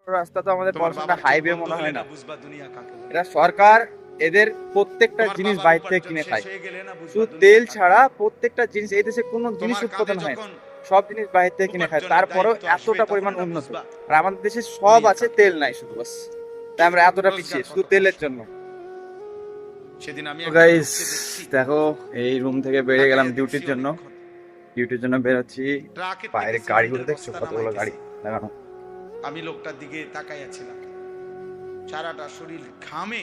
রাস্তা তো আমাদের পড়াশোনা হাইওয়ে মনে হয় না। এটা সরকার এদের প্রত্যেকটা জিনিস বাইরে থেকে কিনে খায়, শুধু তেল ছাড়া প্রত্যেকটা জিনিস এই দেশে কোনো জিনিস উৎপাদন হয় না, সব জিনিস বাইরে থেকে কিনে খায়। তারপরেও এতটা পরিমাণ উন্নত, আর আমাদের দেশে সব আছে, তেল নাই শুধু, বাস। তাই আমরা এতটা পিছিয়ে শুধু তেলের জন্য। গাইস দেখো, এই রুম থেকে বেরিয়ে গেলাম ডিউটির জন্য বেরোচ্ছি। বাইরে গাড়িগুলো দেখছো, কতগুলো গাড়ি লাগানো। আমি লোকটার দিকে তাকাইয়াছিলাম, সারাটা শরীর ঘামে,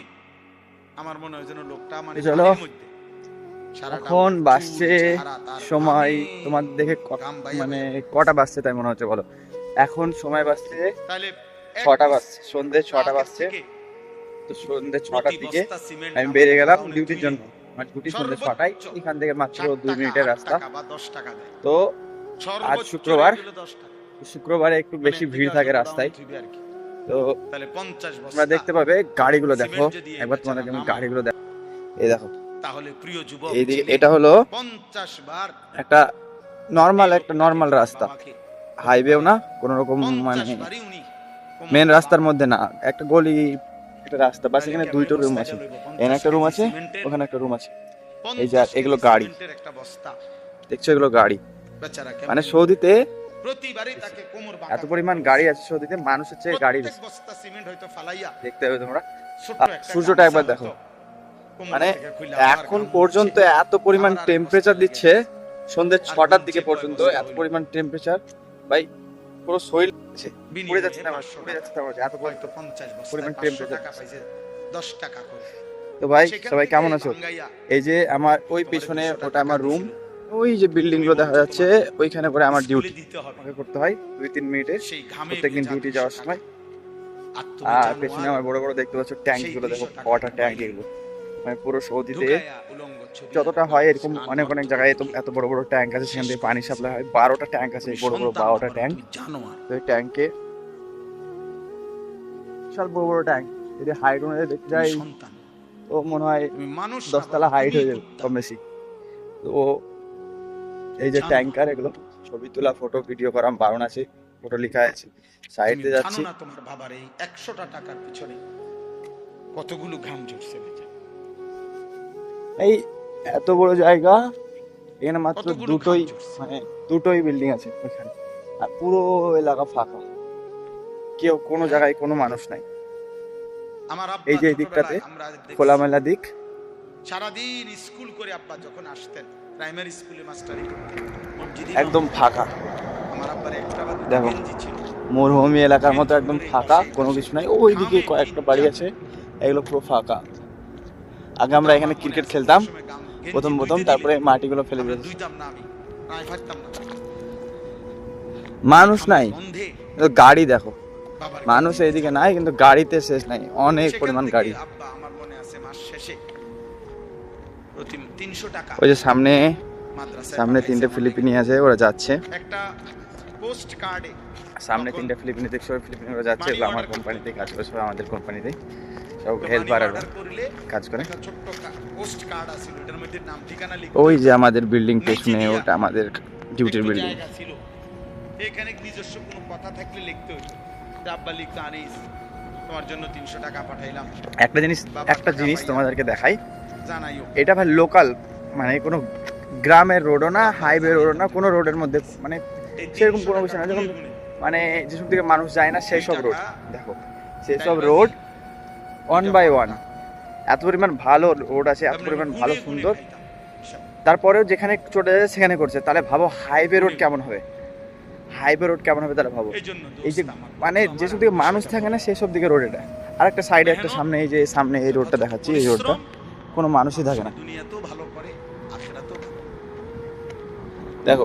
আমার মনে হয় যেন লোকটা মানে চলো এখন বাসছে সময়, তোমার দেখে মানে কটা বাজছে তাই মনে হচ্ছে বলো? এখন সময় বাজছে 6টা বাজছে, সন্ধ্যে 6টা বাজছে। তো সন্ধ্যে 6টার দিকে আমি বেরিয়ে গেলাম ডিউটির জন্য। আমার ডিউটি সন্ধ্যে 6টায়, এখান থেকে মাত্র 2 মিনিটের রাস্তা। তো আজ শুক্রবারে একটু বেশি ভিড় থাকে রাস্তায়। তো তোমরা দেখতে পাবে গাড়িগুলো, দেখো একবার তোমাদেরকে আমি গাড়িগুলো দেখো। এই দেখো, এইদিকে এটা হলো একটা নর্মাল রাস্তা, হাইওয়েও না কোনো রকম, মানে মেন রাস্তার মধ্যে না, একটা গলি, একটা রাস্তা, বাস। এখানে 2টো রুম আছে, এখানে একটা রুম আছে, ওখানে একটা রুম আছে। এই যে এগুলো গাড়ি দেখছো, এগুলো গাড়ি। মানে সৌদিতে এত পরিমাণ গাড়ি আছে, সৌদিতে মানুষের চেয়ে গাড়ি বেশি। দেখতে হবে তোমরা, সূর্যটা একবার দেখো। মানে এখন পর্যন্ত এত পরিমাণ টেম্পারেচার দিচ্ছে, সন্ধ্যে 6টার দিকে পর্যন্ত এত পরিমাণ টেম্পারেচার, ভাই পুরো শরীর পুড়ে যাচ্ছে না, এত পরিমাণ টেম্পারেচার। 10 টাকা করে। তো ভাই সবাই কেমন আছো? এই যে আমার ওই পেছনে, ওটা আমার রুম। ওই যে বিল্ডিং গুলো দেখা যাচ্ছে, ওইখানে করে আমার ডিউটি আমাকে করতে হয় 2-3 মিনিটের প্রত্যেকদিন ডিউটি যাওয়ার সময়। আর পেছনে আমার বড় বড় দেখতে পাচ্ছ ট্যাঙ্ক গুলো, দেখো ওয়াটার ট্যাঙ্ক এগুলো। মানে পুরো সৌদিতে যতটা হয় এরকম অনেক অনেক জায়গায় এত বড় বড় ট্যাঙ্ক আছে, সেখান থেকে পানি সাপ্লাই হয়। 12টা ট্যাঙ্ক আছে, বড় বড় 12টা ট্যাঙ্ক। তো এই ট্যাঙ্কে বিশাল বড় বড় ট্যাঙ্ক, যদি হাইট অনুযায়ী দেখতে যাই তো মনে হয় 10 তলা হাইট হয়ে যাবে কম বেশি। তো এই যে ট্যাঙ্কার, এগুলো ছবি তোলা, ফটো ভিডিও করা বারণ আছে, ফটো লেখা আছে। সাইডে যাচ্ছি, তোমার বাবার এই 100টা টাকার পিছনে কতগুলো ঘাম ঝরছে। এই এত বড় জায়গা, এখানে মাত্র দুটোই বিল্ডিং আছে ওইখানে, আর পুরো এলাকা ফাঁকা, কেউ কোনো জায়গায় কোনো মানুষ নাই। এই যে এই দিকটাতে খোলামেলা দিক, সারাদিন স্কুল করে আব্বা যখন আসতেন, প্রাইমারি স্কুলে মাস্টারি করতেন, একদম ফাঁকা। আমার আব্বার একটা দেখো মরুভূমি এলাকার মতো একদম ফাঁকা, কোনো কিছু নাই। ওইদিকে কয়েকটা বাড়ি আছে, এগুলো পুরো ফাঁকা। আগে আমরা এখানে ক্রিকেট খেলতাম প্রথম, তারপরে মাটিগুলো ফেলে দিতাম, মানুষ নাই। গাড়ি দেখো, মানুষ এইদিকে নাই, কিন্তু গাড়িতে শেষ নাই, অনেক পরিমাণ গাড়ি। আমার মনে আছে মাস শেষে প্রতি 300 টাকা। ওই যে সামনে 3টে ফিলিপিনি আছে, ওরা যাচ্ছে। একটা পোস্ট কার্ডে সামনে 3টে ফিলিপিনি দেখছো, ফিলিপিনি ওরা যাচ্ছে। এগুলো আমার কোম্পানিতে কাজ করে, সব আমাদের কোম্পানিতে সব হেল্পার কাজ করে। ছোট্ট পোস্ট কার্ড আছে, এটার মধ্যে নাম ঠিকানা লিখে, ওই যে আমাদের বিল্ডিং পেছনে, ওটা আমাদের ডিউটির বিল্ডিং। এখানে নিজস্ব কোনো কথা থাকলে লিখতে হতো, আব্বা লিখতো, আনিস তোমার জন্য 300 টাকা পাঠাইলাম। একটা জিনিস তোমাদেরকে দেখাই, জানাইও। এটা ভাই লোকাল, মানে কোনো গ্রামের রোডও না, হাইওয়ে রোডও না, কোনো রোডের মধ্যে মানে সেরকম কোনো বিষয় না। যখন মানে যেসব দিকে মানুষ যায় না সেই সব রোড দেখো, সেই সব রোড 1 by 1 এত পরিমাণ ভালো রোড আছে, এত পরিমাণ ভালো সুন্দর। তারপরেও যেখানে চলে যাচ্ছে সেখানে করছে, তাহলে ভাবো হাইওয়ে রোড কেমন হবে, তাহলে ভাবো। এই যে মানে যেসব দিকে মানুষ থাকে না সেই সব দিকে রোড এটা। আর একটা সাইডে, একটা সামনে, এই যে সামনে এই রোডটা দেখাচ্ছি, এই রোডটা কোনো মানুষই থাকে না। দেখো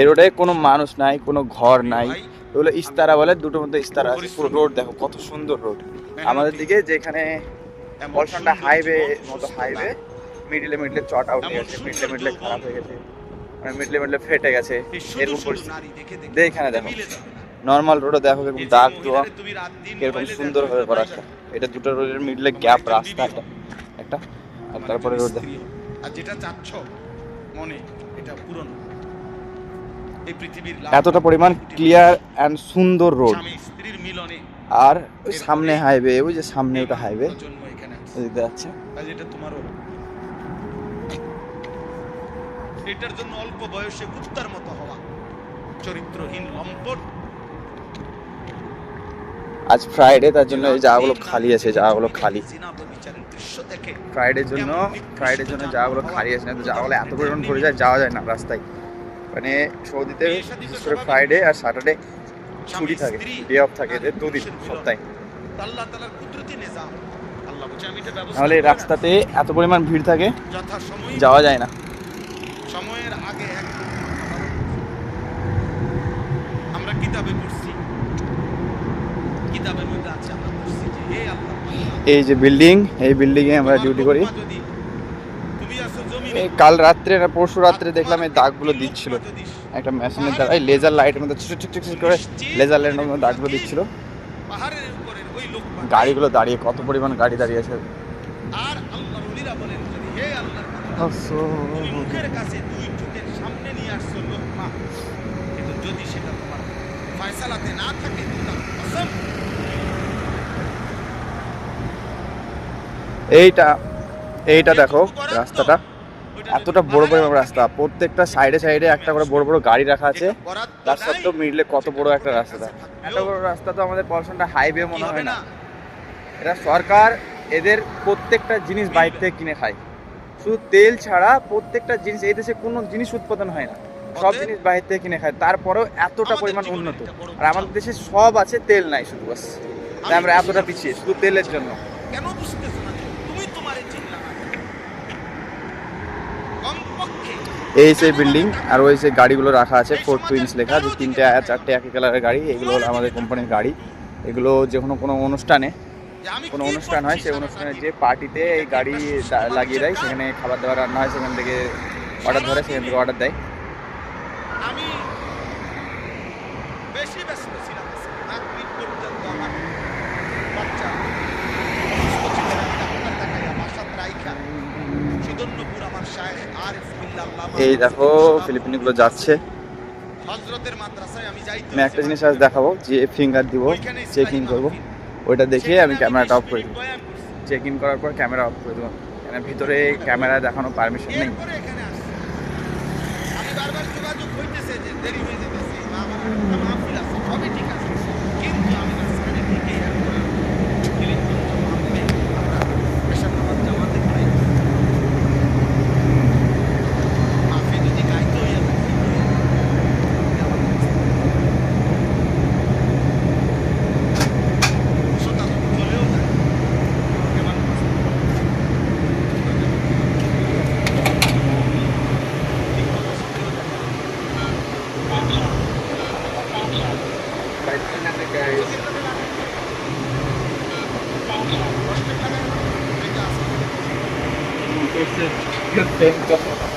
এই রোডে কোনো মানুষ নাই, কোনো ঘর নাই, এগুলো ইস্তারা বলে, দুটোর মধ্যে ইস্তারা আছে। পুরো রোড দেখো কত সুন্দর রোড। আমাদের দিকে যেখানে পলসনটা হাইওয়ে মতো, হাইওয়ে মিডলে চট আউট হয়ে গেছে, মিডলে খারাপ হয়ে গেছে, মানে মিডলে ফেটে গেছে, এরকম পরিস্থিতি। এখানে দেখো নর্মাল রোডে দেখো এরকম দাগ দেওয়া, এরকম সুন্দর ভাবে করা। এটা দুটো রোডের মিডলে গ্যাপ রাস্তা একটা, আর তারপরে রোড দেখো। আর যেটা চাচ্ছ মনে, এটা পূরণ। এই পৃথিবীর এতটা পরিমাণ ক্লিয়ার এন্ড সুন্দর রোড। স্ত্রীর মিলনে আর ওই সামনে হাইওয়ে, ওই যে সামনে ওটা হাইওয়ে জন্ম এখানে আছে। দেখতে যাচ্ছে। আজ এটা তোমারও। এটার জন্য অল্প বয়সে কুত্তার মতো হওয়া, চরিত্রহীন লম্পট। আজ ফ্রাইডে, তার জন্য এই জায়গাগুলো খালি আছে, জায়গাগুলো খালি ফ্রাইডের জন্য, ফ্রাইডের জন্য জায়গাগুলো খালি আছে, না তো জায়গাগুলো এত পরিমাণ ভরে যায়, যাওয়া যায় না রাস্তায়। মানে সৌদিতে বিশেষ করে ফ্রাইডে আর স্যাটারডে ছুটি থাকে, ডে অফ থাকে, এদের দুদিন সপ্তাহে। নাহলে এই রাস্তাতে এত পরিমাণ ভিড় থাকে, যাওয়া যায় না। সময়ের আগে আমরা কিতাবে পড়ছি, কিতাবের মধ্যে আছে, আমরা পড়ছি যে হে আল্লাহ, এই যে বিল্ডিং, এই বিল্ডিং এ আমরা ডিউটি করি। তুমি আসো জমিনে। এই কাল রাত্রে না পরশু রাত্রে দেখলাম এই দাগগুলো দিচ্ছিল একটা মেশিনের দ্বারা, এই লেজার লাইটের মধ্যে ছোট ছোট ছোট করে লেজার লাইটের মধ্যে দাগগুলো দিচ্ছিল। পাহাড়ের উপরে ওই লোক, গাড়িগুলো দাঁড়িয়ে, কত পরিমাণ গাড়ি দাঁড়িয়ে আছে। আর আল্লাহর ওলিরা বলেন যদি হে আল্লাহর বান্দা, তুমি মুখের কাছে দুই চোখের সামনে নিয়ে আসছো লোকমা, কিন্তু যদি সেটা তোমার ফয়সালাতে না থাকে, তোমরা কসম। এইটা দেখো রাস্তাটা, এতটা বড় বড় রাস্তা, প্রত্যেকটা সাইডে সাইডে একটা করে বড় বড় গাড়ি রাখা আছে। তার সত্ত্বেও মিডলে কত বড় একটা রাস্তা, এত বড় রাস্তা তো আমাদের পড়াশোনাটা হাইওয়ে মনে হয় না। এটা সরকার এদের প্রত্যেকটা জিনিস বাইরে থেকে কিনে খায়, শুধু তেল ছাড়া প্রত্যেকটা জিনিস, এই দেশে কোনো জিনিস উৎপাদন হয় না, সব জিনিস বাইরে থেকে কিনে খায়। তারপরেও এতটা পরিমাণ উন্নত, আর আমাদের দেশে সব আছে, তেল নাই শুধু, বাস। তাই আমরা এতটা পিছিয়ে শুধু তেলের জন্য। কেন বুঝতেছ না? তুমি তোমার চিন্তা না, কমপক্ষে এই সেই বিল্ডিং, আর ওই সেই গাড়িগুলো রাখা আছে, ফোর্ড টুইনস লেখা, যে 3টে আর 4টে একই কালারের গাড়ি। এগুলো হলো আমাদের কোম্পানির গাড়ি। এগুলো যে কোনো অনুষ্ঠানে, কোনো অনুষ্ঠান হয়, সেই অনুষ্ঠানে যে পার্টিতে এই গাড়ি লাগিয়ে দেয়, সেখানে খাবার দাবার রান্না হয়, সেখান থেকে অর্ডার ধরে, সেখান থেকে অর্ডার দেয়। আমি বেশি ব্যস্ত ছিলাম, মাগরিব পর্যন্ত আমার বাচ্চা অসুস্থ ছিল, ডাক্তার দেখাইয়া বাসাত রাইখা সুদর্ণপুর আমার শায়েখ আরিফ বিল্লাহ আল্লাহ, এই দেখো ফিলিপিনগুলো যাচ্ছে। হযরতের মাদ্রাসায় আমি যাইতে, আমি একটা জিনিস আজ দেখাবো, যে ফিঙ্গার দিব, চেক ইন করবো, ওইটা দেখে আমি ক্যামেরাটা অফ করে দেবো। চেক ইন করার পর ক্যামেরা অফ করে দেবো, কেন ভিতরে ক্যামেরা দেখানো পারমিশন নেই। এরপরে এখানে আসছি, আমি বারবার যোগাযোগ হইতেছে যে দেরি হয়ে যেতেছে, আমার একটা মাহফিল আছে, সবই ঠিক আছে, কিন্তু আমি মাঝখানে থেকেই এরপরে ফিলিপগঞ্জ মাহফিলে আমরা পেশাব নামাজ জামাতে পড়াই, মাহফিল যদি গাইতে হইয়া থাকে, শ্রোতা যদি চলেও যায়, কেমন Good thing.